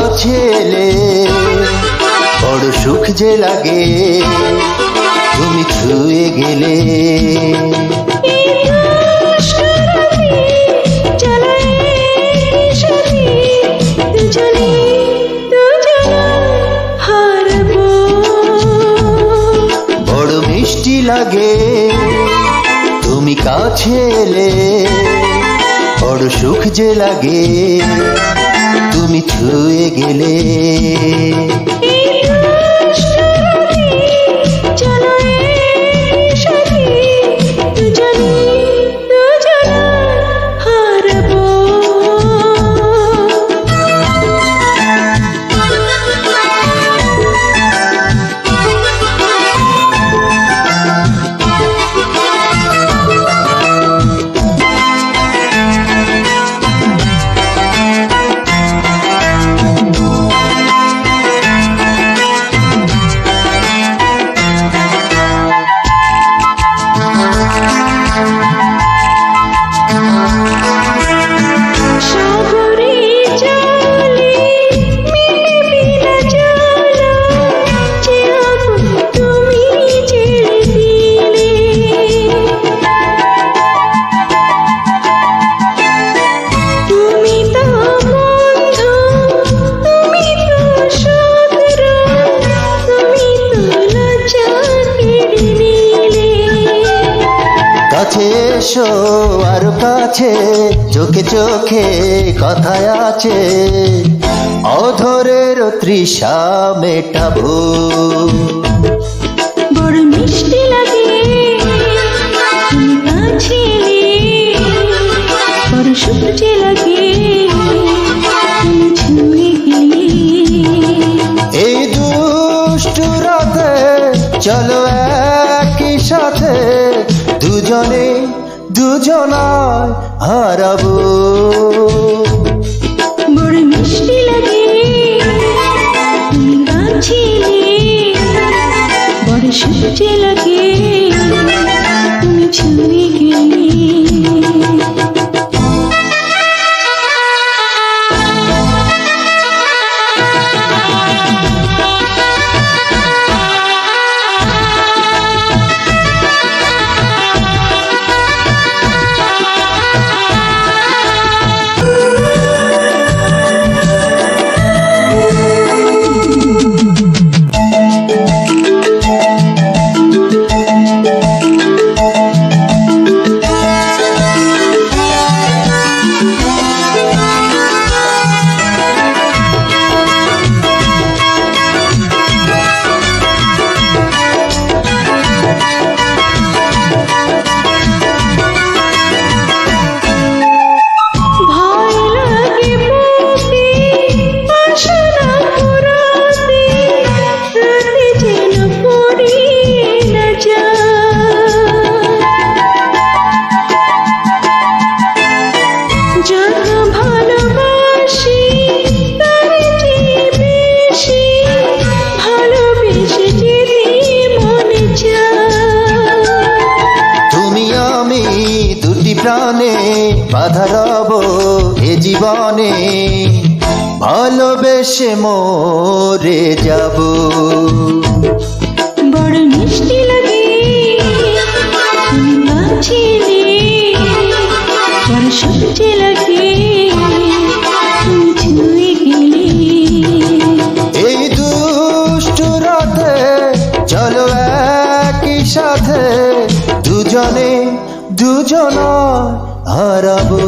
কাছে এলে বড় সুখ যে লাগে তুমি ছুঁয়ে গেলে। বড় মিষ্টি লাগে তুমি কাছে এলে বড় সুখ যে লাগে তুমি ছুঁয়ে গেলে। কাছে এসো আরো কাছে, চোখে চোখে কথায় আছে, অধরের তৃষা মেটাবো। বড় মিষ্টি লাগে তুমি কাছে বড় সুখ যে লাগে তুমি ছুঁয়ে গেলে। এই দুষ্টু রাতে চলো একই সাথে দুজনে দুজনায় হারাবো। বড় মিষ্টি লাগে তুমি কাছে বড় সুখ যে লাগে তুমি ছুঁয়ে গেলে। প্রাণে বাধা রব এ জীবনে, ভালোবেসে মরে যাব। বড় মিষ্টি লাগে তুমি কাছে বড় সুখ যে লাগে তুমি ছুঁয়ে গেলে। এই দুষ্টু রাতে চলো একই সাথে দুজনে দুজনায় হারাবো।